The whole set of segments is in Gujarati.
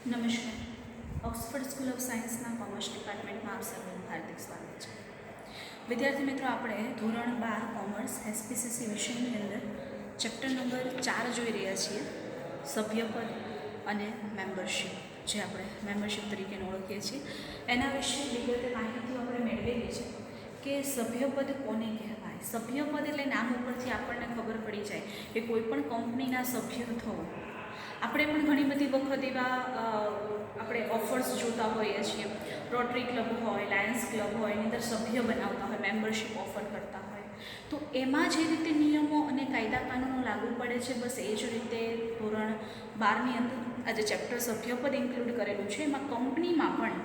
નમસ્કાર. ઓક્સફર્ડ સ્કૂલ ઓફ સાયન્સના કોમર્સ ડિપાર્ટમેન્ટમાં આપ સર્વનું હાર્દિક સ્વાગત છે. વિદ્યાર્થી મિત્રો, આપણે ધોરણ 12 કોમર્સ એસપીસીસી વિષયની અંદર ચેપ્ટર નંબર 4 જોઈ રહ્યા છીએ, સભ્યપદ અને મેમ્બરશિપ, જે આપણે મેમ્બરશિપ તરીકે ઓળખીએ છીએ. એના વિશે વિગતે માહિતી આપણે મેળવેલી છે કે સભ્યપદ કોને કહેવાય. સભ્યપદ એટલે નામ ઉપરથી આપણને ખબર પડી જાય કે કોઈ પણ કંપનીના સભ્ય થવું. આપણે પણ ઘણી બધી વખત એવા આપણે ઓફર્સ જોતા હોઈએ છીએ. રોટરી ક્લબ હોય, લાયન્સ ક્લબ હોય, એની અંદર સભ્ય બનાવતા હોય, મેમ્બરશિપ ઓફર કરતા હોય. તો એમાં જે રીતે નિયમો અને કાયદા કાનૂનો લાગુ પડે છે, બસ એ જ રીતે ધોરણ 12ની અંદર આજે ચેપ્ટર સભ્યપદ ઇન્ક્લુડ કરેલું છે. એમાં કંપનીમાં પણ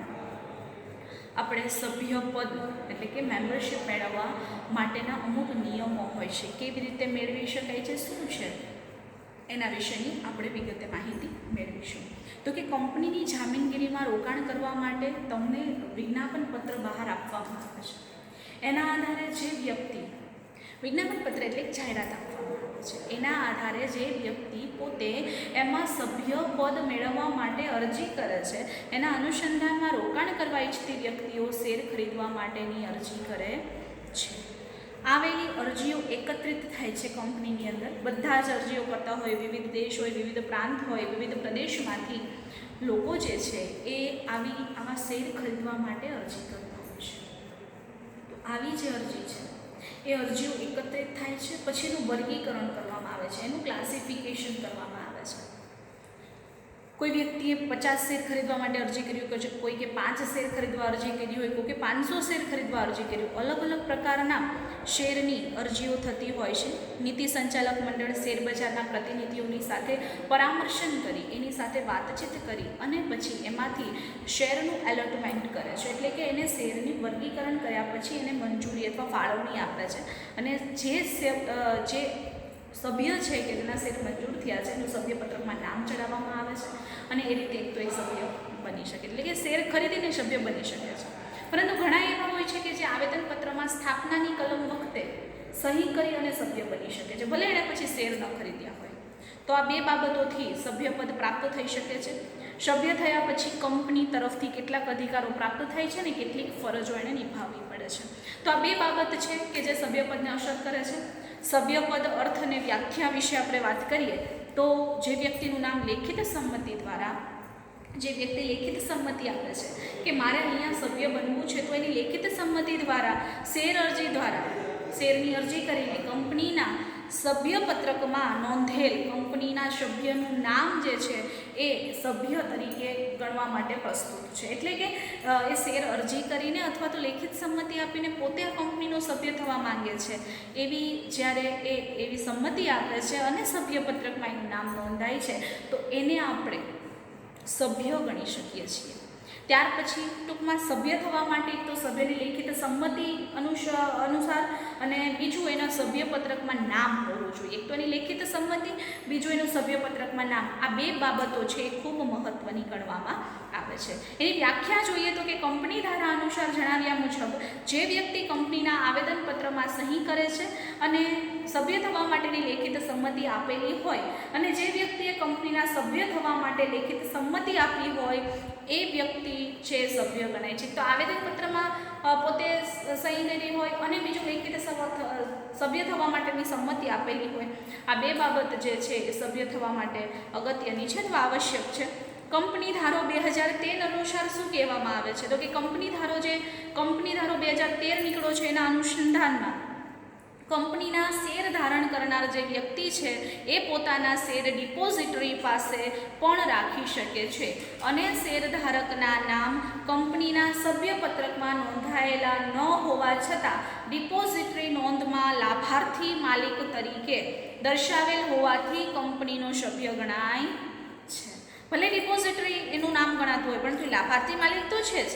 આપણે સભ્યપદ એટલે કે મેમ્બરશિપ મેળવવા માટેના અમુક નિયમો હોય છે. કેવી રીતે મેળવી શકાય છે, શું છે, એના વિશેની આપણે વિગતે માહિતી મેળવીશું. તો કે કંપનીની જામીનગીરીમાં રોકાણ કરવા માટે તમને વિજ્ઞાપન પત્ર બહાર આપવામાં આવે છે. એના આધારે જે વ્યક્તિ, વિજ્ઞાપન પત્ર એટલે જાહેરાત આપવામાં આવે છે, એના આધારે જે વ્યક્તિ પોતે એમાં સભ્ય પદ મેળવવા માટે અરજી કરે છે, એના અનુસંધાનમાં રોકાણ કરવા ઈચ્છતી વ્યક્તિઓ શેર ખરીદવા માટેની અરજી કરે છે. આવેલી અરજીઓ એકત્રિત થાય છે કંપનીની અંદર. બધા જ અરજીઓ કરતા હોય, વિવિધ દેશ હોય, વિવિધ પ્રાંત હોય, વિવિધ પ્રદેશમાંથી લોકો જે છે એ આવા શેર ખરીદવા માટે અરજી કરતા હોય છે. તો આવી જે અરજી છે એ અરજીઓ એકત્રિત થાય છે, પછી એનું વર્ગીકરણ કરવામાં આવે છે, એનું ક્લાસિફિકેશન કરવામાં આવે છે. કોઈ વ્યક્તિએ 50 શેર ખરીદવા માટે અરજી કરી હોય, કોઈ કે 5 શેર ખરીદવા અરજી કરી હોય, કોઈ કે 500 શેર ખરીદવા અરજી કરી હોય. અલગ અલગ પ્રકારના શેરની અરજીઓ થતી હોય છે. નીતિ સંચાલક મંડળ શેર બજારના પ્રતિનિધિઓની સાથે પરામર્શન કરી, એની સાથે વાતચીત કરી અને પછી એમાંથી શેરનું એલોટમેન્ટ કરે છે. એટલે કે એને શેરની વર્ગીકરણ કર્યા પછી એને મંજૂરી અથવા ફાળવણી આપે છે. અને જે સભ્ય છે કે જેના શેર મંજૂર થયા છે એનું સભ્યપત્રકમાં નામ ચડાવવામાં આવે છે અને એ રીતે એક તો એક સભ્ય બની શકે, એટલે કે શેર ખરીદીને સભ્ય બની શકે છે. પરંતુ ઘણા એવા હોય છે કે જે આવેદનપત્રમાં સ્થાપનાની કલમ વખતે સહી કરી અને સભ્ય બની શકે છે, ભલે એણે પછી શેર ન ખરીદ્યા હોય. તો આ બે બાબતોથી સભ્યપદ પ્રાપ્ત થઈ શકે છે. સભ્ય થયા પછી કંપની તરફથી કેટલાક અધિકારો પ્રાપ્ત થાય છે અને કેટલીક ફરજો એને નિભાવવી પડે છે. તો આ બે બાબત છે કે જે સભ્યપદને અસર કરે છે. સભ્યપદ અર્થ અને વ્યાખ્યા વિશે આપણે વાત કરીએ તો જે વ્યક્તિનું નામ લેખિત સંમતિ દ્વારા, જે વ્યક્તિ લેખિત સંમતિ આપે છે કે મારે અહીંયા સભ્ય બનવું છે, તો એની લેખિત સંમતિ દ્વારા શેર અરજી દ્વારા શેરની અરજી કરીને કંપનીના સભ્યપત્રકમાં નોંધેલ કંપનીના સભ્યનું નામ જે છે એ સભ્ય તરીકે ગણવા માટે પ્રસ્તુત છે. એટલે કે એ શેર અરજી કરીને અથવા તો લેખિત સંમતિ આપીને પોતે આ કંપનીનો સભ્ય થવા માંગે છે. જ્યારે એવી સંમતિ આપે છે અને સભ્યપત્રકમાં એનું નામ નોંધાય છે, તો એને આપણે સભ્ય ગણી શકીએ છીએ. ત્યાર પછી ટૂંકમાં સભ્ય થવા માટે તો સભ્યની લેખિત સંમતિ અનુસાર અને બીજું એના સભ્યપત્રકમાં નામ હોવું જોઈએ. એક તો એની લેખિત સંમતિ, બીજું એનું સભ્યપત્રકમાં નામ. આ બે બાબતો છે એ ખૂબ મહત્વની ગણવામાં આવે છે. એની વ્યાખ્યા જોઈએ તો કે કંપની ધારા અનુસાર જણાવ્યા મુજબ જે વ્યક્તિ કંપનીના આવેદનપત્રમાં સહી કરે છે અને સભ્ય થવા માટેની લેખિત સંમતિ આપેલી હોય અને જે વ્યક્તિએ કંપનીના સભ્ય થવા માટે લેખિત સંમતિ આપી હોય એ વ્યક્તિ છે સભ્ય ગણાય છે. તો આવેદનપત્રમાં પોતે સહી કરી હોય અને બીજું લેખિત સભ્ય થવા માટેની સંમતિ આપેલી હોય, આ બે બાબત જે છે એ સભ્ય થવા માટે અગત્યની છે અથવા આવશ્યક છે. કંપની ધારો 2013 અનુસાર શું કહેવામાં આવે છે? તો કે કંપની ધારો 2013 નીકળ્યો છે, એના અનુસંધાનમાં કંપનીના શેર ધારણ કરનાર જે વ્યક્તિ છે એ પોતાના શેર ડિપોઝિટરી પાસે પણ રાખી શકે છે અને શેરધારકના નામ કંપનીના સભ્યપત્રકમાં નોંધાયેલા ન હોવા છતાં ડિપોઝિટરી નોંધમાં લાભાર્થી માલિક તરીકે દર્શાવેલ હોવાથી કંપનીનો સભ્ય ગણાય છે. ભલે ડિપોઝિટરી એનું નામ ગણાતું હોય, પરંતુ લાભાર્થી માલિક તો છે જ,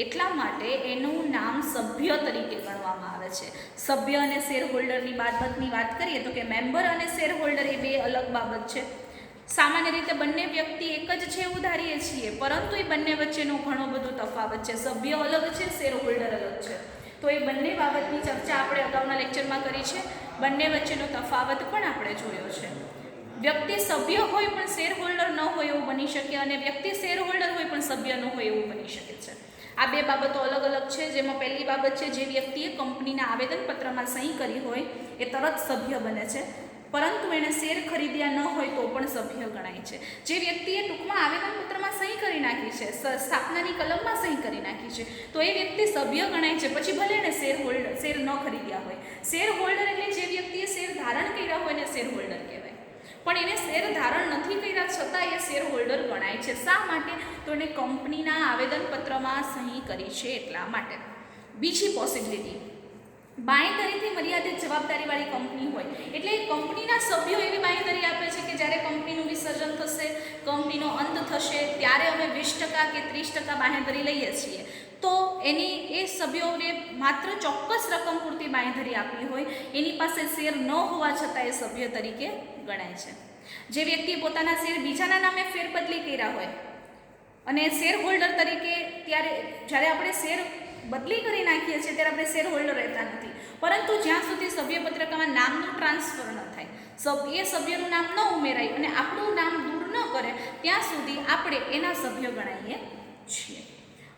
એટલા માટે એનું નામ સભ્ય તરીકે ગણવામાં આવે છે. સભ્ય અને શેર હોલ્ડરની બાબતની વાત કરીએ તો કે મેમ્બર અને શેર હોલ્ડર એ બે અલગ બાબત છે. સામાન્ય રીતે બંને વ્યક્તિ એક જ છે એવું ધારીએ છીએ, પરંતુ એ બંને વચ્ચેનો ઘણો બધો તફાવત છે. સભ્ય અલગ છે, શેર હોલ્ડર અલગ છે. તો એ બંને બાબતની ચર્ચા આપણે અગાઉના લેક્ચરમાં કરી છે. બંને વચ્ચેનો તફાવત પણ આપણે જોયો છે. વ્યક્તિ સભ્ય હોય પણ શેર હોલ્ડર ન હોય એવું બની શકે અને વ્યક્તિ શેર હોલ્ડર હોય પણ સભ્ય ન હોય એવું બની શકે છે. આ બે બાબતો અલગ અલગ છે, જેમાં પહેલી બાબત છે, જે વ્યક્તિએ કંપનીના આવેદનપત્રમાં સહી કરી હોય એ તરત સભ્ય બને છે, પરંતુ એણે શેર ખરીદ્યા ન હોય તો પણ સભ્ય ગણાય છે. જે વ્યક્તિએ ટૂંકમાં આવેદનપત્રમાં સહી કરી નાખી છે, સ્થાપનાની કલમમાં સહી કરી નાખી છે, તો એ વ્યક્તિ સભ્ય ગણાય છે, પછી ભલે એને શેર ન ખરીદ્યા હોય. શેર હોલ્ડર એટલે જે વ્યક્તિએ શેર ધારણ કર્યા હોય ને શેર હોલ્ડર કહેવાય, પણ એને શેર ધારણ નથી કર્યા છતાં એ શેર હોલ્ડર ગણાય છે. શા માટે? તો એને કંપનીના આવેદનપત્રમાં સહી કરી છે એટલા માટે. બીજી પોસિબિલિટી, બાંયધરીથી મર્યાદિત જવાબદારીવાળી કંપની હોય એટલે કંપનીના સભ્યો એવી બાંયધરી આપે છે કે જ્યારે કંપનીનું વિસર્જન થશે, કંપનીનો અંત થશે, ત્યારે અમે 20% કે 30% બાંયધરી લઈએ છીએ. તો એ સભ્યોને માત્ર ચોક્કસ રકમ પૂરતી બાંયધરી આપવી હોય, એની પાસે શેર ન હોવા છતાં એ સભ્ય તરીકે ગણાય છે. જે વ્યક્તિએ પોતાના શેર બીજાના નામે ફેરબદલી કર્યા હોય અને શેર હોલ્ડર તરીકે, જ્યારે આપણે શેર બદલી કરી નાખીએ છીએ ત્યારે આપણે શેર હોલ્ડર રહેતા નથી, પરંતુ જ્યાં સુધી સભ્યપત્રકમાં નામનું ટ્રાન્સફર ન થાય, એ સભ્યનું નામ ન ઉમેરાય અને આપણું નામ દૂર ન કરે ત્યાં સુધી આપણે એના સભ્ય ગણાઈએ છીએ.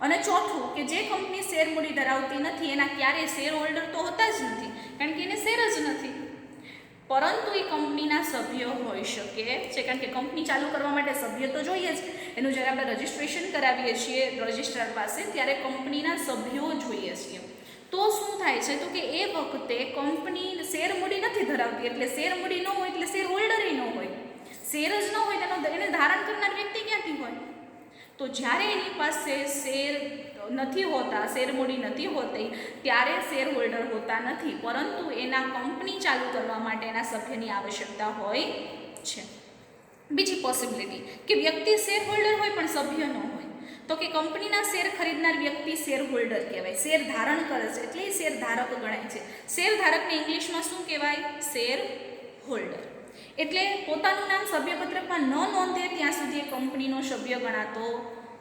અને ચોથું, કે જે કંપની શેર મૂડી ધરાવતી નથી એના ક્યારેય શેર હોલ્ડર તો હોતા જ નથી, કારણ કે એને શેર જ નથી, પરંતુ એ કંપનીના સભ્ય હોઈ શકે છે, કારણ કે કંપની ચાલુ કરવા માટે સભ્ય તો જોઈએ જ. એનું જ્યારે આપણે રજિસ્ટ્રેશન કરાવીએ છીએ રજિસ્ટ્રાર પાસે, ત્યારે કંપનીના સભ્યો જોઈએ છીએ. તો શું થાય છે? તો કે એ વખતે કંપની શેર મૂડી નથી ધરાવતી, એટલે શેર મૂડી ન હોય એટલે શેર હોલ્ડર ન હોય. શેર જ ન હોય તો એને ધારણ કરનાર વ્યક્તિ ક્યાંથી હોય? તો જ્યારે એની પાસે શેર નથી હોતા, શેર મૂડી નથી હોતી, ત્યારે શેર હોલ્ડર હોતા નથી, પરંતુ એના કંપની ચાલુ કરવા માટે એના સભ્યની આવશ્યકતા હોય છે. બીજી પોસિબિલિટી, કે વ્યક્તિ શેર હોલ્ડર હોય પણ સભ્ય ન હોય, તો કે કંપનીના શેર ખરીદનાર વ્યક્તિ શેર હોલ્ડર કહેવાય, શેર ધારણ કરે છે એટલે એ શેર ધારક ગણાય છે. શેર ધારકને ઇંગ્લિશમાં શું કહેવાય? Share holder. એટલે પોતાનું નામ સભ્યપત્રકમાં ન નોંધે ત્યાં સુધી એ કંપનીનો સભ્ય ગણાતો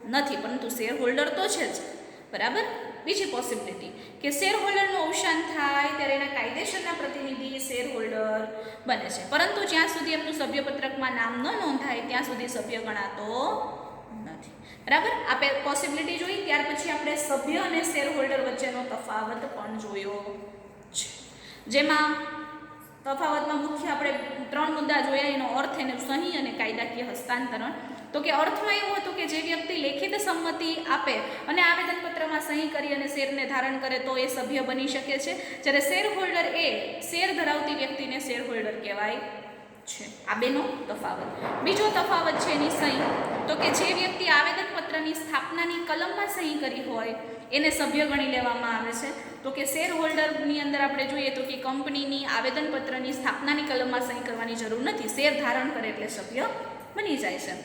નથી, પરંતુ શેર હોલ્ડર તો છે જ. બરાબર. બીજી પોસિબિલિટી, કે શેર હોલ્ડરનું અવસાન થાય ત્યારે એના કાયદેસરના પ્રતિનિધિ શેર હોલ્ડર બને છે, પરંતુ જ્યાં સુધી એમનું સભ્યપત્રકમાં નામ ન નોંધાય ત્યાં સુધી સભ્ય ગણાતો નથી. બરાબર. આપણે પોસિબિલિટી જોઈ, ત્યાર પછી આપણે સભ્ય અને શેર હોલ્ડર વચ્ચેનો તફાવત પણ જોયો છે, જેમાં તફાવતમાં મુખ્ય આપણે 3 મુદ્દા જોયા. એનો અર્થ, એનું સહી અને કાયદાકીય હસ્તાંતરણ. તો કે અર્થમાં એવું હતું કે જે વ્યક્તિ લેખિત સંમતિ આપે અને આવેદનપત્રમાં સહી કરી અને શેરને ધારણ કરે તો એ સભ્ય બની શકે છે, જ્યારે શેર હોલ્ડર એ શેર ધરાવતી વ્યક્તિને શેર હોલ્ડર કહેવાય છે. આ બેનો તફાવત. બીજો તફાવત છે એની સહી. તો કે જે વ્યક્તિ આવેદનપત્રની સ્થાપનાની કલમમાં સહી કરી હોય એને સભ્ય ગણી લેવામાં આવે છે. તો કે શેર હોલ્ડરની અંદર આપણે જોઈએ તો કે કંપનીની આવેદનપત્રની સ્થાપનાની કલમમાં સહી કરવાની જરૂર નથી, શેર ધારણ કરે એટલે સભ્ય બની જાય છે.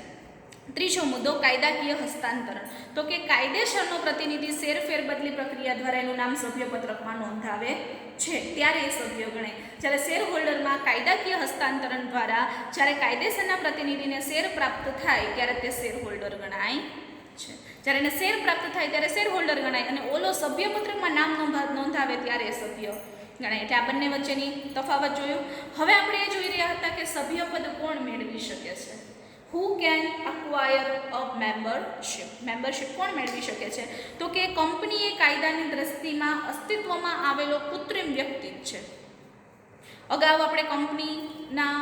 ત્રીજો મુદ્દો, કાયદાકીય હસ્તાંતરણ. તો કે કાયદેસરનો પ્રતિનિધિ શેર ફેરબદલી પ્રક્રિયા દ્વારા એનું નામ સભ્યપત્રકમાં નોંધાવે છે ત્યારે એ સભ્ય ગણાય. જ્યારે શેર હોલ્ડરમાં કાયદાકીય હસ્તાંતરણ દ્વારા જ્યારે કાયદેસરના પ્રતિનિધિને શેર પ્રાપ્ત થાય ત્યારે તે શેર હોલ્ડર ગણાય છે. જ્યારે એને શેર પ્રાપ્ત થાય ત્યારે શેર હોલ્ડર ગણાય અને ઓલો સભ્યપત્રકમાં નામ નોંધાવે ત્યારે એ સભ્ય ગણાય. એટલે આ બંને વચ્ચેની તફાવત જોયું. હવે આપણે એ જોઈ રહ્યા હતા કે સભ્યપદ કોણ મેળવી શકે છે. Who can acquire a membership? Membership કોણ મેળવી શકે છે? તો કે કંપની એ કાયદાની દ્રષ્ટિમાં અસ્તિત્વમાં આવેલો કૃત્રિમ વ્યક્તિ છે. અગાઉ આપણે કંપનીના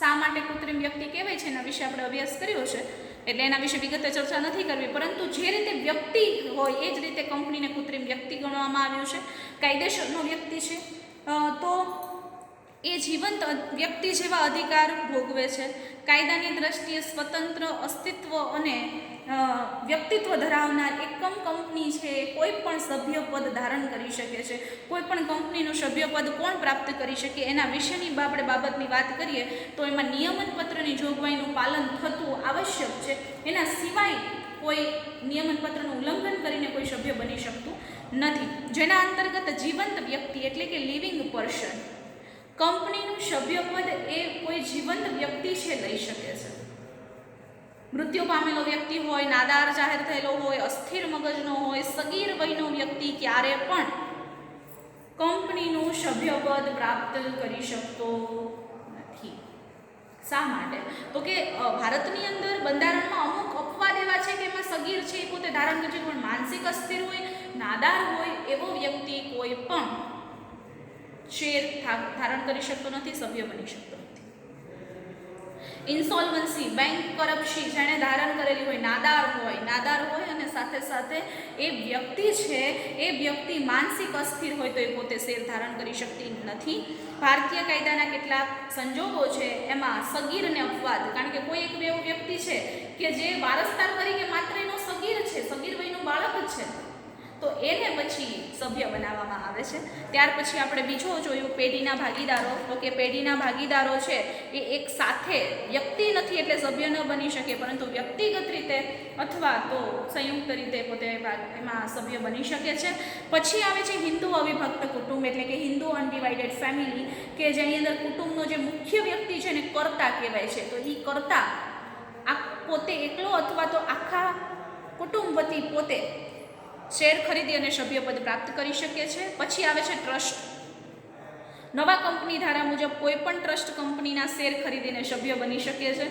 શા માટે કૃત્રિમ વ્યક્તિ કહેવાય છે એના વિશે આપણે અભ્યાસ કર્યો છે, એટલે એના વિશે વિગતે ચર્ચા નથી કરવી, પરંતુ જે રીતે વ્યક્તિ હોય એ જ રીતે કંપનીને કૃત્રિમ વ્યક્તિ ગણવામાં આવ્યું છે. કાયદેસરનો વ્યક્તિ છે તો એ જીવંત વ્યક્તિ જેવા અધિકાર ભોગવે છે. કાયદાની દ્રષ્ટિએ સ્વતંત્ર અસ્તિત્વ અને વ્યક્તિત્વ ધરાવનાર એકમ કંપની છે કોઈ પણ સભ્યપદ ધારણ કરી શકે છે. કોઈ પણ કંપનીનું સભ્યપદ કોણ પ્રાપ્ત કરી શકે એના વિશેની આપણે બાબતની વાત કરીએ તો એમાં નિયમનપત્રની જોગવાઈનું પાલન થતું આવશ્યક છે. એના સિવાય કોઈ નિયમનપત્રનું ઉલ્લંઘન કરીને કોઈ સભ્ય બની શકતું નથી, જેના અંતર્ગત જીવંત વ્યક્તિ એટલે કે લિવિંગ પર્સન કંપનીનું સભ્યપદ એ કોઈ જીવંત વ્યક્તિ છે લઈ શકે છે. મૃત્યુ પામેલો વ્યક્તિ હોય, નાદાર જાહેર થયેલો હોય, અસ્થિર મગજનો હોય, સગીર વયનો વ્યક્તિ ક્યારે પણ કંપનીનું સભ્યપદ પ્રાપ્ત કરી શકતો નથી. શા માટે? તો કે ભારતની અંદર બંધારણમાં અમુક અપવાદ એવા છે કે એમાં સગીર છે એ પોતે ધારણ કરે છે, પણ માનસિક અસ્થિર હોય, નાદાર હોય એવો વ્યક્તિ કોઈ પણ શેર ધારણ કરી શકતો નથી, સભ્ય બની શકતો નથી. ઇન્સોલ્વન્સી, બેંક કરપ્શન જેણે ધારણ કરેલી હોય, નાદાર હોય અને સાથે સાથે એ વ્યક્તિ છે એ વ્યક્તિ માનસિક અસ્થિર હોય તો એ પોતે શેર ધારણ કરી શકતી નથી. ભારતીય કાયદાના કેટલાક સંજોગો છે એમાં સગીર અને અપવાદ, કારણ કે કોઈ એક એવો વ્યક્તિ છે કે જે વારસદાર તરીકે માત્ર એનો સગીર છે, સગીર વયનું બાળક જ છે, તો એને પછી સભ્ય બનાવવામાં આવે છે. ત્યાર પછી આપણે બીજો જોયું પેઢીના ભાગીદારો. તો કે પેઢીના ભાગીદારો છે એ એક સાથે વ્યક્તિ નથી એટલે સભ્ય ન બની શકે, પરંતુ વ્યક્તિગત રીતે અથવા તો સંયુક્ત રીતે પોતે એમાં સભ્ય બની શકે છે. પછી આવે છે હિન્દુ અવિભક્ત કુટુંબ, એટલે કે હિન્દુ અનડિવાઇડેડ ફેમિલી, કે જેની અંદર કુટુંબનો જે મુખ્ય વ્યક્તિ છે એને કર્તા કહેવાય છે. તો એ કર્તા આ પોતે એકલો અથવા તો આખા કુટુંબ વતી પોતે શેર ખરીદી અને સભ્યપદ પ્રાપ્ત કરી શકે છે. પછી આવે છે ટ્રસ્ટ. નવા કંપની ધારા મુજબ કોઈ પણ ટ્રસ્ટ કંપનીના શેર ખરીદીને સભ્ય બની શકે છે.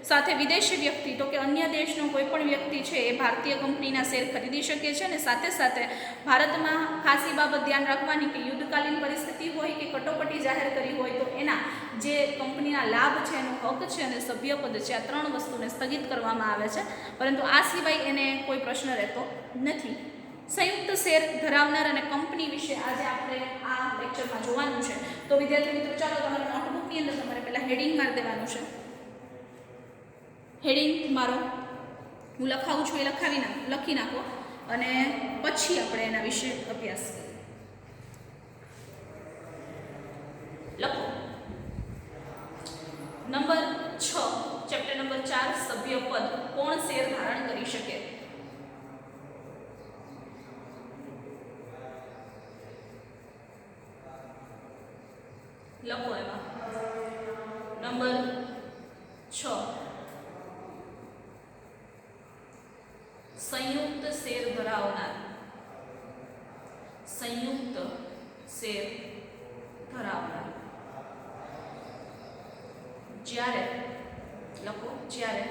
સાથે વિદેશી વ્યક્તિ, તો કે અન્ય દેશનો કોઈ પણ વ્યક્તિ છે એ ભારતીય કંપનીના શેર ખરીદી શકે છે. અને સાથે સાથે ભારતમાં ખાસ એ બાબત ધ્યાન રાખવાની કે યુદ્ધકાલીન પરિસ્થિતિ હોય કે કટોકટી જાહેર કરી હોય તો એના જે કંપનીના લાભ છે, એનો હક છે અને સભ્યપદ છે, આ ત્રણ વસ્તુને સ્થગિત કરવામાં આવે છે, પરંતુ આ સિવાય એને કોઈ પ્રશ્ન રહેતો નથી. સંયુક્ત શેર ધરાવનાર અને કંપની વિશે આજે આપણે આ લેક્ચરમાં જોવાનું છે. તો વિદ્યાર્થી મિત્રો, ચાલો તમારા નોટબુકની અંદર તમારે પહેલાં હેડિંગ મારી દેવાનું છે. હેડિંગ મારો હું લખાવું છું એ લખી નાખો અને પછી આપણે એના વિશે અભ્યાસ કરીએ. લખો. નંબર 6, ચેપ્ટર નંબર 4, સભ્યપદ. કોણ શેર ધારણ કરી શકે? લખો એમાં નંબર 6, સંયુક્ત શેર ધરાવનાર. સંયુક્ત શેર ધરાવનાર. જ્યારે લખો, જ્યારે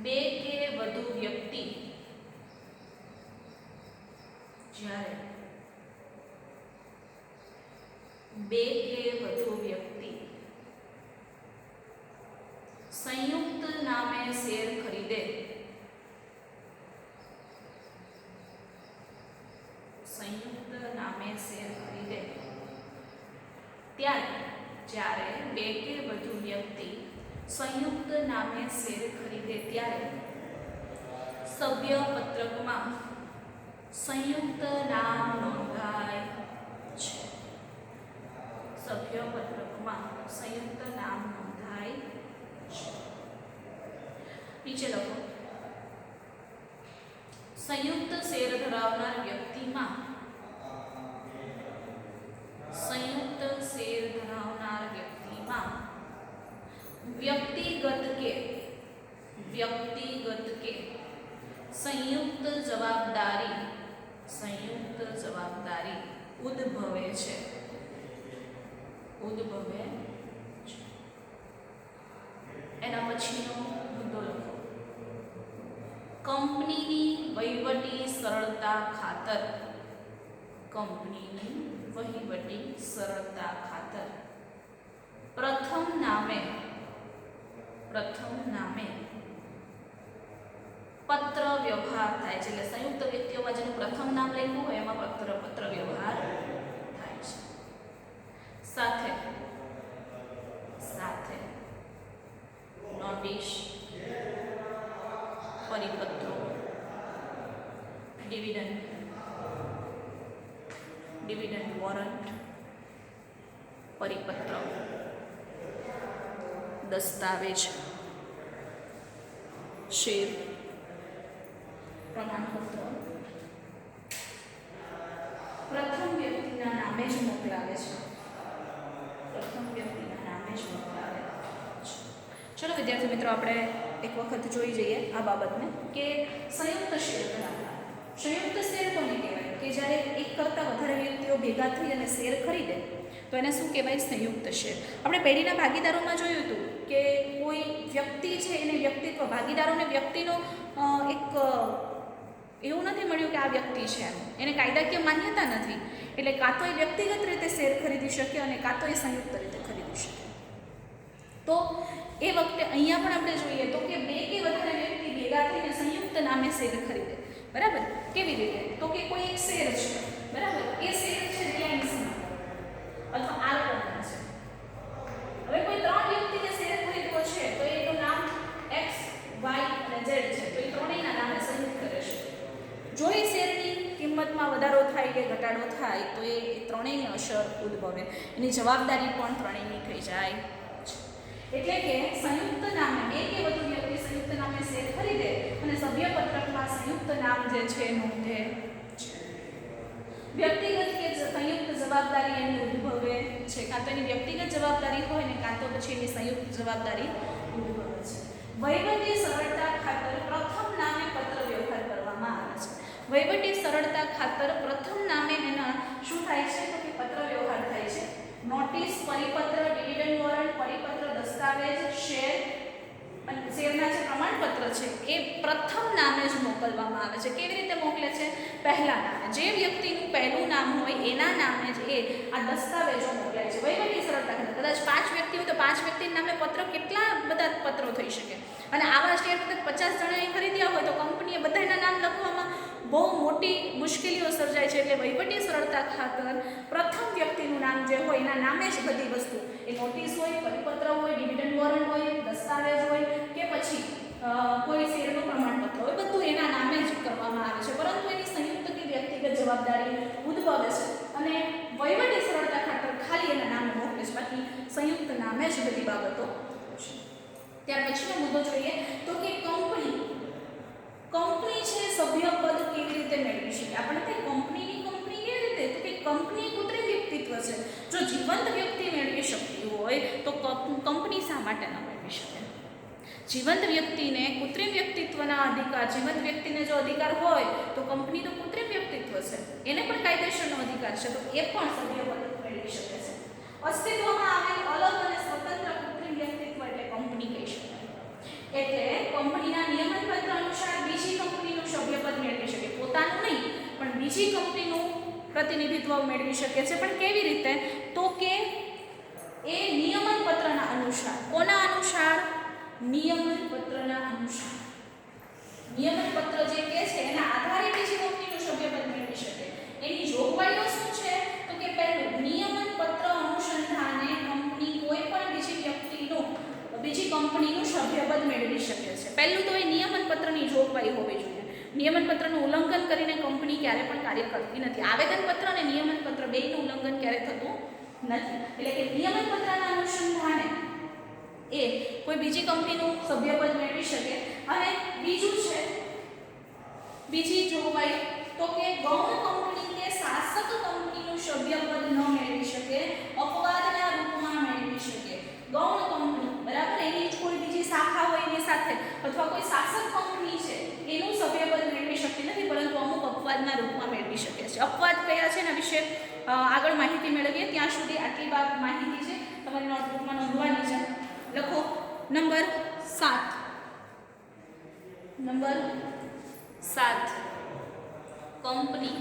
બે કે વધુ વ્યક્તિ, જ્યારે બે કે વધુ વ્યક્તિ સંયુક્ત નામે શેર ખરીદે, સંયુક્ત નામે શેર ખરીદે ત્યારે, જ્યારે બે કે વધુ વ્યક્તિ સંયુક્ત નામે શેર ખરીદે ત્યારે સભ્ય પત્રકમાં સંયુક્ત નામ નોંધાય છે. સભ્ય પત્રકમાં સંયુક્ત નામ નોંધાય છે. નીચે લખો. સંયુક્ત શેર ધરાવનાર વ્યક્તિમાં, સંયુક્ત શેર ધરાવનાર વ્યક્તિમાં વ્યક્તિગત કે સંયુક્ત જવાબદારી ઉદ્ભવે છે. એના પછીનો મુદ્દો લખો. કંપનીની વહીવટી સરળતા ખાતર, કંપનીની વહીવટી સરળતા ખાતર પ્રથમ નામે પત્ર વ્યવહાર થાય છે. એટલે સંયુક્ત વ્યક્તિઓમાં જેનું પ્રથમ નામ લખ્યું હોય એમાં પત્ર વ્યવહાર થાય છે. સાથે નોટિસ, પરિપત્રો, ડિવિડન્ડ વોરંટ, પરિપત્ર, દસ્તાવેજ, શેર, પ્રમાણપત્ર પ્રથમ વ્યક્તિના નામે જ મોકલાવે છે. ચલો વિદ્યાર્થી મિત્રો, આપણે એક વખત જોઈ જઈએ આ બાબતને કે સંયુક્ત શેર ધરાવનાર. સંયુક્ત શેર કોને કહેવાય? કે જ્યારે એક કરતાં વધારે વ્યક્તિઓ ભેગા થઈ અને શેર ખરીદે તો એને શું કહેવાય? સંયુક્ત શેર. આપણે પેઢીના ભાગીદારોમાં જોયું હતું કે કોઈ વ્યક્તિ છે એને વ્યક્તિત્વ, ભાગીદારોને વ્યક્તિનો એક એવું નથી મળ્યું કે આ વ્યક્તિ છે એમ, એને કાયદાકીય માન્યતા નથી, એટલે કાં તો એ વ્યક્તિગત રીતે શેર ખરીદી શકે અને કાં તો એ સંયુક્ત રીતે ખરીદી શકે. તો એ વખતે અહીંયા પણ આપણે જોઈએ તો કે બે કે વધારે વ્યક્તિ ભેગા થઈને સંયુક્ત નામે શેર ખરીદે. બરાબર? કેવી રીતે? તો કે કોઈ એક શેર છે, બરાબર, એ શેર છે રિલાયન્સમાં અથવા આલ્કોમાં છે. હવે કોઈ ત્રણ વ્યક્તિને શેર ખરીદવો છે તો એનું નામ એક્સ, વાય અને ઝેડ છે, તો એ ત્રણેયના નામે સંયુક્ત રહેશે. જો એ શેરની કિંમતમાં વધારો થાય કે ઘટાડો થાય તો એ ત્રણેયની અસર ઉદ્ભવે, એની જવાબદારી પણ ત્રણેયની થઈ જાય. એટલે કે સંયુક્ત નામે બે કે વધુ વ્યક્તિ સંયુક્ત નામે શેર ખરીદે અને સભ્યપત્રકમાં સંયુક્ત નામ જે છે નોંધે છે. વ્યક્તિગત કે સંયુક્ત જવાબદારી એની ઉદ્ભવે છે, કાં તો એની વ્યક્તિગત જવાબદારી હોય ને કાં તો પછી એની સંયુક્ત જવાબદારી ઉદ્ભવે છે. વહીવટી સરળતા ખાતર પ્રથમ નામે પત્ર વ્યવહાર કરવામાં આવે છે. વહીવટી સરળતા ખાતર પ્રથમ નામે એના શું થાય છે? તો કે પત્ર વ્યવહાર થાય છે. નોટિસ, પરિપત્ર, ડિવિડન્ડ વોરંટ, પરિપત્ર, દસ્તાવેજ, શેર અને શેરના જે પ્રમાણપત્ર છે એ પ્રથમ નામે જ મોકલવામાં આવે છે. કેવી રીતે મોકલે છે? પહેલા નામે. જે વ્યક્તિનું પહેલું નામ હોય એના નામે જ એ આ દસ્તાવેજો મોકલાય છે. વહીવટી સરળતા ખાતર કદાચ 5 વ્યક્તિ હોય તો 5 વ્યક્તિના નામે પત્ર, કેટલા બધા પત્રો થઈ શકે. અને આવા શેર કદાચ 50 જણાએ ખરીદ્યા હોય તો કંપનીએ બધાના નામ લખવામાં બહુ મોટી મુશ્કેલીઓ સર્જાય છે. એટલે વહીવટી સરળતા ખાતર પ્રથમ વ્યક્તિનું નામ જે હોય એના નામે જ બધી વસ્તુ, એ નોટિસ હોય, પરિપત્ર હોય, ડિવિડન્ડ વોરંટ હોય, દસ્તાવેજ હોય કે પછી કોઈ શેરનું પ્રમાણપત્ર હોય, બધું એના નામે જ કરવામાં આવે છે. પરંતુ એની સંયુક્ત કે વ્યક્તિગત જવાબદારી ઉદ્ભવે છે અને વહીવટી સરળતા ખાતર ખાલી એના નામે મોકલે છે, બાકી સંયુક્ત નામે જ બધી બાબતો છે. ત્યાર પછીનો મુદ્દો જોઈએ તો કે કંપની છે સભ્યપદ કેવી રીતે મેળવી શકે? આપણે તે કંપની કેવી રીતે? તો કે કંપની કૃત્રિમ વ્યક્તિત્વ છે. જો જીવંત વ્યક્તિ મેળવી શકતી હોય તો કંપની શા માટે ન મેળવી શકે? જીવંત વ્યક્તિને કૃત્રિમ વ્યક્તિત્વના અધિકાર, જીવંત વ્યક્તિને જો અધિકાર હોય તો કંપની તો કૃત્રિમ વ્યક્તિત્વ છે, એને પણ કાયદેસરનો અધિકાર છે, તો એ પણ સભ્યપદ મેળવી શકે છે. અસ્તિત્વમાં આવેલ અલગ અને સ્વતંત્ર કૃત્રિમ વ્યક્તિત્વ એટલે કંપની કહી શકાય. એટલે કંપનીના નિયમનપત્ર અનુસાર બીજી કંપનીનું સભ્યપદ મેળવી શકે, પોતાનું નહીં પણ બીજી કંપનીનું પ્રતિનિધિત્વ મેળવી શકે છે. પણ કેવી રીતે? તો કે એ નિયમનપત્રના અનુસાર. કોના અનુસાર? નિયમનપત્રના અનુસાર. નિયમનપત્ર જે કહે છે એના આધારે બીજી કંપનીનું સભ્યપદ મેળવી શકે. એની જોગવાઈઓ શું છે? તો કે પહેલું, નિયમનપત્ર અનુસંધાને કંપની કોઈ પણ બીજી કંપનીનું સભ્યપદ મેળવી શકે છે. પહેલું તો એ નિયમનપત્રની જોગવાઈ હોવી જોઈએ. નિયમનપત્રનું ઉલ્લંઘન કરીને કંપની ક્યારે પણ કાર્ય કરતી નથી. આવેદનપત્ર અને નિયમનપત્ર બેયનું ઉલ્લંઘન ક્યારે થતું નથી. એટલે કે નિયમનપત્રના અનુસંધાને એ કોઈ બીજી કંપનીનું સભ્યપદ મેળવી શકે. અને બીજું છે, બીજી જોગવાઈ તો કે ગૌણ કંપની કે શાસક કંપનીનું સભ્યપદ ન મેળવી શકે, અપવાદના રૂપમાં મેળવી શકે. ગૌણ કંપની, બરાબર, એની કોઈ બીજી શાખા હોય એની સાથે અથવા કોઈ શાસક કંપની છે એનું સભ્યપદ મેળવી શકતી નથી, પરંતુ અમુક અપવાદના રૂપમાં મેળવી શકે છે. અપવાદ કયા છે એના વિશે આગળ માહિતી મેળવીએ. ત્યાં સુધી આટલી માહિતી છે તમારી નોટબુકમાં નોંધવાની છે. લખો નંબર 7. નંબર 7 કંપની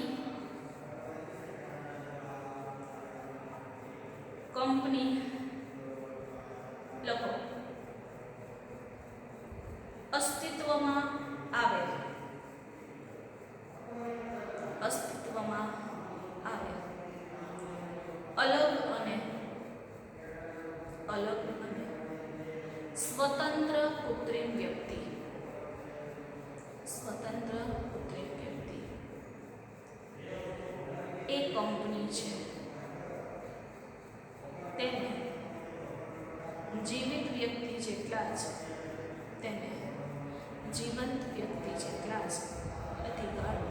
લખો અસ્તિત્વમાં આવે અલગ અને સ્વતંત્ર કૃત્રિમ વ્યક્તિ એ કંપની છે. તેને જીવિત વ્યક્તિ જેટલા જ અધિકારો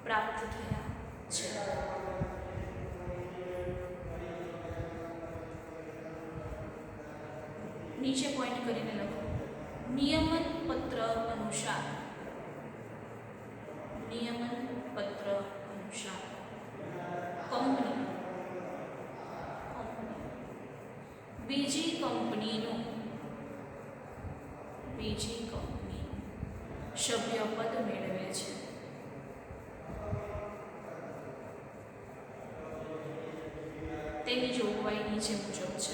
પ્રાપ્ત થયા છે. નીચે પોઈન્ટ કરીને લખો. નિયમન પત્ર અનુસાર કંપની બીજી કંપનીનું સભ્યપદ મેળવે છે. તેની જોગવાઈ નીચે મુજબ છે.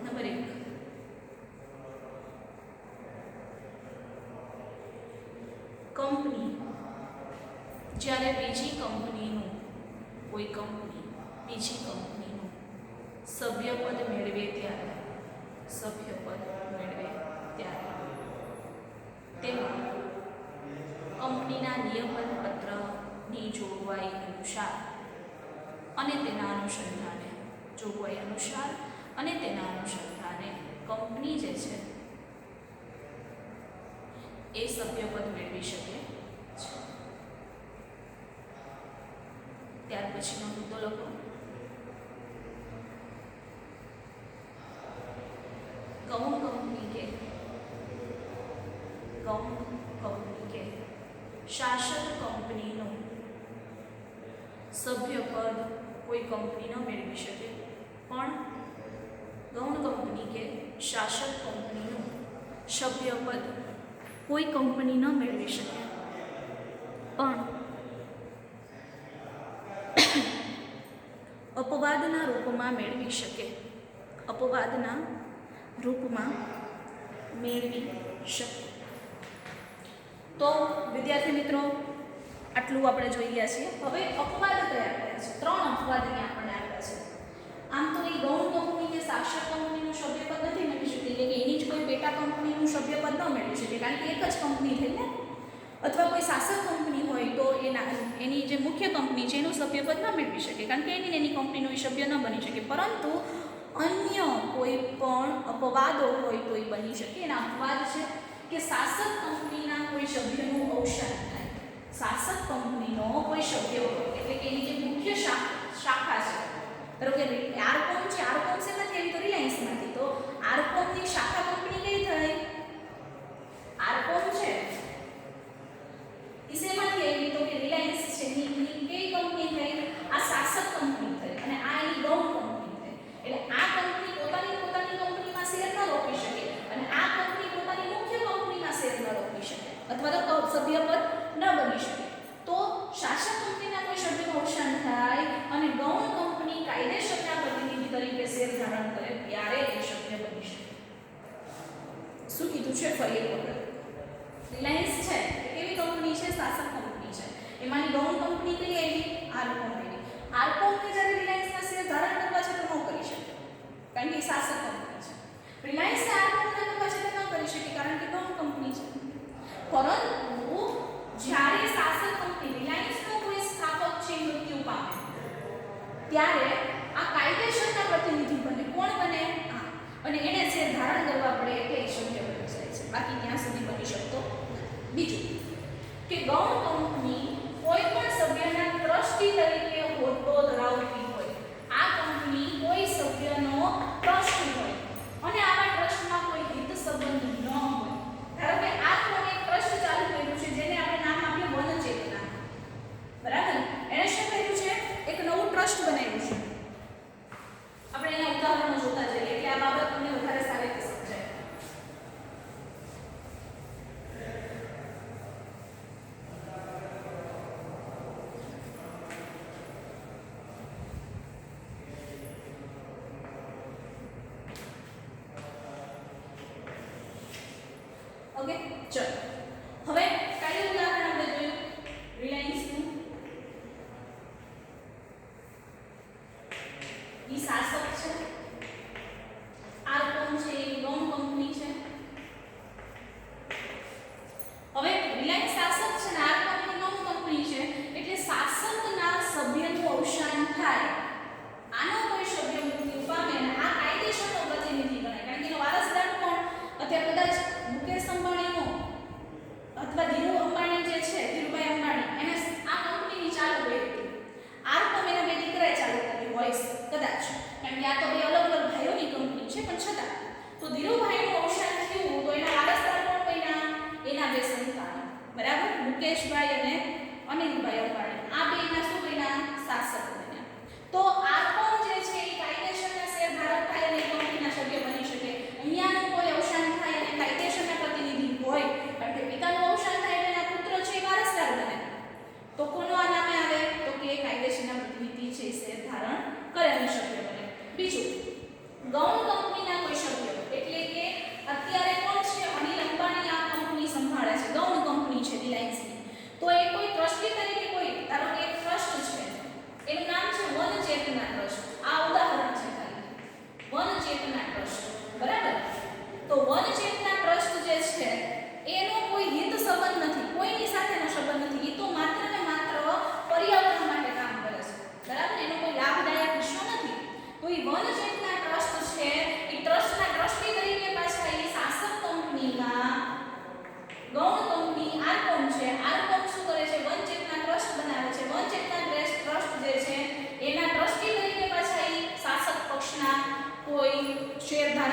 નંબર 1, કંપની જ્યારે બીજી કંપનીનું કોઈ કંપની બીજી કંપનીનું સભ્યપદ મેળવે ત્યારે તેમાં કંપનીના નિયમન પત્રની જોગવાઈ અનુસાર અને તેના અનુસંધાને કંપની જે છે એ સભ્યપદ મેળવી શકે છે. ત્યાર પછીનો મુદ્દો લખો. गौण कंपनी के शासक कंपनी नो सभ्यपद कोई कंपनी न मेळवी शके पण गौण कंपनी के शासक कंपनी नो सभ्यपद कोई कंपनी न मेळवी शके पण अपवादना रूपमां मेळवी शके. अपवादना रूपમાં મેળવી શકે. તો વિદ્યાર્થી મિત્રો આટલું આપણે જોઈ ગયા છીએ. હવે અપવાદ કયા આપ્યા છે? 3 અપવાદ અહીંયા આપણને આપ્યા છે. આમ તો એ ગૌણ કંપની કે શાસક કંપનીનું સભ્યપદ નથી મેળવી શકતી, એટલે કે એની જ કોઈ પેટા કંપનીનું સભ્યપદ ન મેળવી શકે, કારણ કે એક જ કંપની થઈ ને. અથવા કોઈ શાસક કંપની હોય તો એની જે મુખ્ય કંપની છે એનું સભ્યપદ ન મેળવી શકે, કારણ કે એની કંપનીનું સભ્ય ન બની શકે. પરંતુ अन्य कोई पण अपवादो होय तो बनी शके. एना अपवाद छे कि शासक कंपनीना कोई सभ्यनुं अवसान थाय. शासक कंपनीनो कोई सभ्य होय એટલે કે એની જે મુખ્ય શાખા છે, ધારો કે આરકોમ છે, આરકોમ શેમાંથી આવી? તો રિલાયન્સમાંથી. તો આરકોમની શાખા કંપની કઈ થઈ? આરકોમ છે ઈ શેમાંથી આવી? તો કે રિલાયન્સ છે ની કઈ કંપની થઈ? આ શાસક કંપની થઈ અને આ એની ગૌણ કંપની. એટલે આ કંપની પોતાની કંપનીમાં શેર ન રોકી શકે અને આ કંપની પોતાની મુખ્ય કંપનીમાં શેર ન રોકી શકે અથવા તો સભ્યપદ ન બની શકે. તો શાસક કંપનીના કોઈ સભ્યનું અવસાન થાય અને ગૌણ કંપની કાયદેસરના પ્રતિનિધિ તરીકે શેર ધારણ કરે ત્યારે એ સભ્ય બની શકે. શું કીધું છે? ફરી એક વખત. રિલાયન્સ છે એ કેવી કંપની છે? શાસક કંપની છે. એમાંની ગૌણ કંપની કઈ આવી? આરકોમ આવી. આરકોમને જ્યારે રિલાયન્સના શેર ધારણ કરવા છે તો ન કરી શકે, કારણ કે શાસક કંપની છે. રિલાયન્સને આરકોમના કરવા છે તો ન કરી શકે, કારણ કે ગૌણ કંપની છે. પરંતુ જ્યારે શાસક કંપની રિલાયન્સનો કોઈ સ્થાપક છે મૃત્યુ પામે ત્યારે આ કાયદેસરના પ્રતિનિધિ બને. કોણ બને? અને એને શેર ધારણ કરવા પડે એટલે એ સભ્ય બની જાય છે, બાકી ત્યાં સુધી બની શકતો નથી. બીજું કે ગૌણ કંપની કોઈ પણ સભ્યના ટ્રસ્ટી તરીકે હોદ્દો ધરાવતી હોય. આ કંપની કોઈ સભ્યનો ટ્રસ્ટી હોય અને આવા ટ્રસ્ટમાં કોઈ હિત સંબંધ ન હોય. ધારો કે આ કોણે ટ્રસ્ટ ચાલુ કર્યું છે જેને આપણે નામ આપ્યું વનચેતના, બરાબર? એણે શું કર્યું છે? એક નવું ટ્રસ્ટ બનાવ્યું છે. આપણે એના ઉદાહરણો જોતા જઈએ એટલે આ બાબત તમને વધારે સારી રીતે સમજાય. ઓકે, ચલો હવે કયું ઉદાહરણ આપણે જોયું? રિલાયન્સનું. ઈ શાસક છે, આરકોમ છે એ ગૌણ કંપની છે. હવે રિલાયન્સ શાસક છે ને આરકોમ એ ગૌણ કંપની છે, એટલે શાસકના સભ્યનું અવસાન થાય, આનો કોઈ સભ્ય મૃત્યુ પામે અને આ કાયદેસરનો પ્રતિનિધિ ગણાય, કારણ કે એનો વારસદાર કોણ? અત્યારે કદાચ મુકેશ અંબાણીનો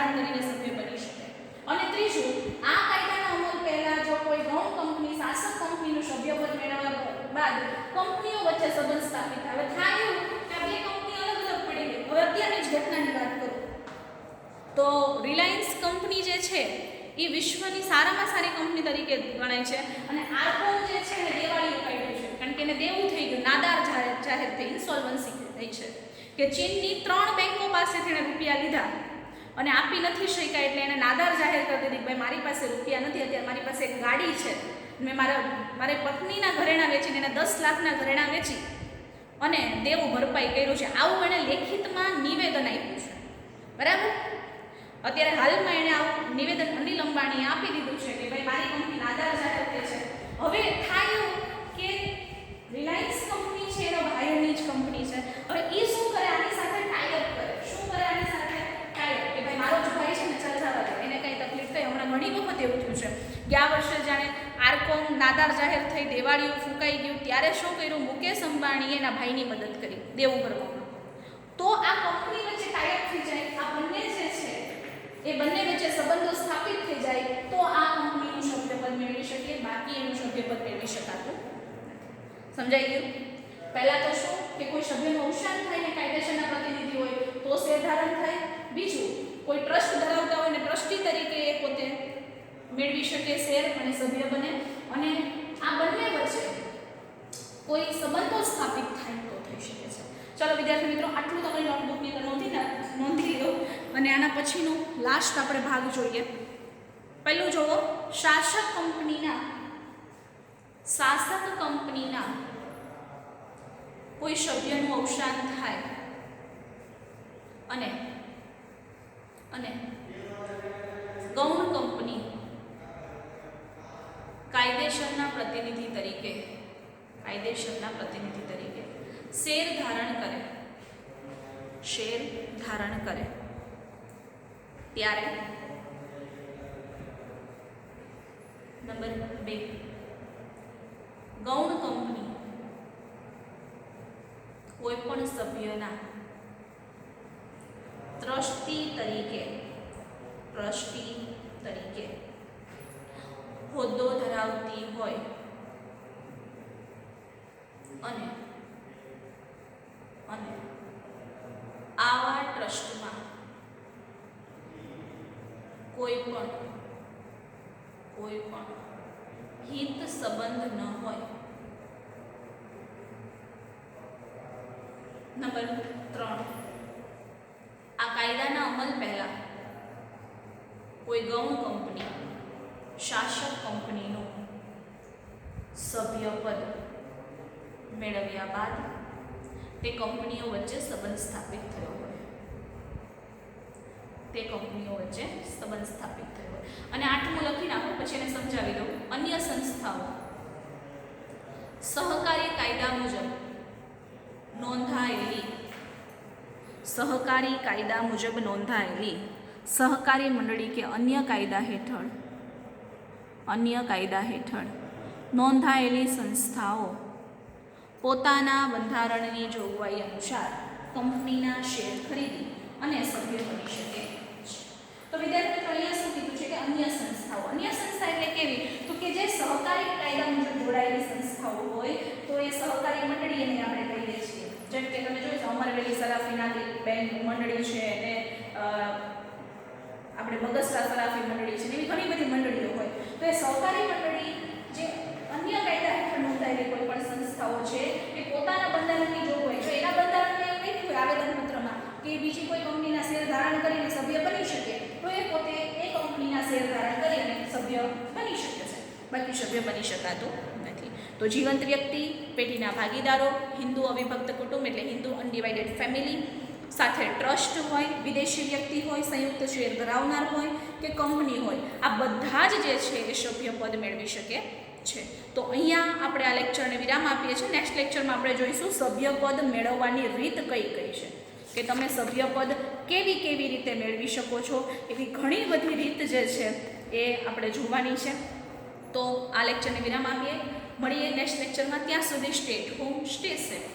ધારણ કરીને સભ્ય બની શકે. અને ત્રીજું, આ કાયદાના અમલ પહેલા જો કોઈ ગૌણ કંપની શાસક કંપનીનું સભ્યપદ મેળવ્યા બાદ કંપનીઓ વચ્ચે સંબંધ સ્થાપિત થાય. હવે થાય એવું કે આ બે કંપની અલગ અલગ પડી ગઈ. હવે અત્યારની જ ઘટનાની વાત કરું તો રિલાયન્સ કંપની જે છે એ વિશ્વની સારામાં સારી કંપની તરીકે ગણાય છે અને આરકોમ જે છે એને દેવાળીઓ કાઢ્યું છે કારણ કે એને દેવું થઈ ગયું, નાદાર જાહેર થઈ, ઇન્સોલ્વન્સી થઈ છે કે ચીનની 3 બેંકો પાસેથી એણે રૂપિયા લીધા અને આપી નથી શક્યા એટલે એને નાદાર જાહેર કરી દીધી. ભાઈ મારી પાસે રૂપિયા નથી, અત્યારે મારી પાસે એક ગાડી છે, મેં મારી પત્નીના ઘરેણાં વેચીને એને 10 લાખના ઘરેણાં વેચી અને દેવું ભરપાઈ કર્યું છે. આવું એણે લેખિતમાં નિવેદન આપ્યું છે. બરાબર. અત્યારે હાલમાં એણે આવું નિવેદન અનિલ અંબાણીએ આપી દીધું છે કે ભાઈ મારી કંપની નાદાર જાહેર થઈ છે. હવે થાય એવું કે રિલાયન્સ કંપની છે એનો ભાઈઓની જ કંપની છે. હવે એ શું કરે, આની સાથે ટાઈઅપ કરે. શું કરે આની સાથે ટાઈઅપ કે ભાઈ મારો જ ભાઈ છે ને, ચાલ જવા દે, એને કંઈ તકલીફ થઈ. હમણાં ઘણી વખત એવું થયું છે. ગયા વર્ષે જાણે આરકોમ નાદાર જાહેર થઈ, દેવાળીઓ ફૂંકાઈ ગયું, ત્યારે શું કર્યું, મુકેશ અંબાણીએ એના ભાઈની મદદ કરી દેવું ભરવામાં. તો આ કંપની વચ્ચે ટાઈઅપ થઈ જાય, આ બંને જે છે એ બંને વચ્ચે સંબંધો સ્થાપિત થઈ જાય તો આ કંપનીનું સભ્યપદ મેળવી શકીએ, બાકી એનું સભ્યપદ મેળવી શકાતું નથી. સમજાઈ ગયું? પહેલા તો શું કે કોઈ સભ્યનું અવસાન થાય ને કાયદેસરના પ્રતિનિધિ હોય તો શેર ધારણ થાય. બીજું, કોઈ ટ્રસ્ટ ધરાવતા હોય ને ટ્રસ્ટી તરીકે એ પોતે મેળવી શકે શેર અને સભ્ય બને. અને આ બંને વચ્ચે કોઈ સંબંધો સ્થાપિત થાય તો થઈ શકે છે. ચલો વિદ્યાર્થી મિત્રો, આટલું તમારી નોટબુકની અંદર નોંધી લો અને આના પછીનો લાસ્ટ આપણે ભાગ જોઈએ. પહેલું જોવો, શાસક કંપનીના કોઈ સભ્યનું અવસાન થાય અને ગૌણ કંપની કાયદેસરના પ્રતિનિધિ તરીકે શેર ધારણ કરે ત્યારે નંબર 2, ગૌણ કંપની કોઈ પણ સભ્યના ટ્રસ્ટી તરીકે હોદ્દો ધરાવતી હોય અને આવા ટ્રસ્ટમાં કોઈ પણ હિત સંબંધ ન હોય. નંબર 3, આ કાયદાના અમલ પહેલા કોઈ ગૌણ કંપની શાસક કંપનીનું સભ્યપદ મેળવ્યા બાદ તે કંપનીઓ વચ્ચે સંબંધ સ્થાપિત થયો હોય. અને 8મું લખી નાખો, પછી એને સમજાવી દઉં. અન્ય સંસ્થાઓ સહકારી કાયદા મુજબ નોંધાયેલી સહકારી મંડળી કે અન્ય કાયદા હેઠળ નોંધાયેલી સંસ્થાઓ પોતાના બંધારણની જોગવાઈ અનુસાર કંપનીના શેર ખરીદી અને સભ્ય બની શકે છે. તો વિદ્યાર્થી મિત્રો, અહીંયા શું કીધું છે કે અન્ય સંસ્થા એટલે કેવી, તો કે જે સહકારી કાયદા મુજબ જોડાયેલી સંસ્થાઓ હોય તો એ સહકારી મંડળી એને આપણે કહીએ છીએ. જેમ કે તમે જોઈ અમરવેલી સરાફીના બેંક મંડળી છે અને આપણે બગસરા સરાફી મંડળી છે, એવી ઘણી બધી મંડળીઓ હોય. તો એ સહકારી મંડળી જે અન્ય કાયદા હેઠળ નોંધાયેલી કોઈ પણ સંસ્થાઓ છે એ પોતાના બંધારણની જોગવાઈ, જો એના બંધારણમાં એવું લખ્યું હોય આવેદનપત્રમાં કે બીજી કોઈ કંપનીના શેર ધારણ કરીને સભ્ય બની શકે, તો એ પોતે એ કંપનીના શેર ધારણ કરીને સભ્ય બની શકે છે, બાકી સભ્ય બની શકાતું નથી. તો જીવંત વ્યક્તિ, પેઢીના ભાગીદારો, હિન્દુ અવિભક્ત કુટુંબ એટલે હિન્દુ અનડિવાઇડેડ ફેમિલી, સાથે ટ્રસ્ટ હોય, વિદેશી વ્યક્તિ હોય, સંયુક્ત શેર ધરાવનાર હોય કે કંપની હોય, આ બધા જ જે છે એ સભ્યપદ મેળવી શકે છે. તો અહીંયા આપણે આ લેક્ચરને વિરામ આપીએ છીએ. નેક્સ્ટ લેક્ચરમાં આપણે જોઈશું સભ્યપદ મેળવવાની રીત કઈ છે, કે તમે સભ્યપદ કેવી રીતે મેળવી શકો છો. એવી ઘણી બધી રીત જે છે એ આપણે જોવાની છે. તો આ લેક્ચરને વિરામ આપીએ, મળીએ નેક્સ્ટ લેક્ચરમાં. ત્યાં સુધી સ્ટે હોમ, સ્ટે સેફ.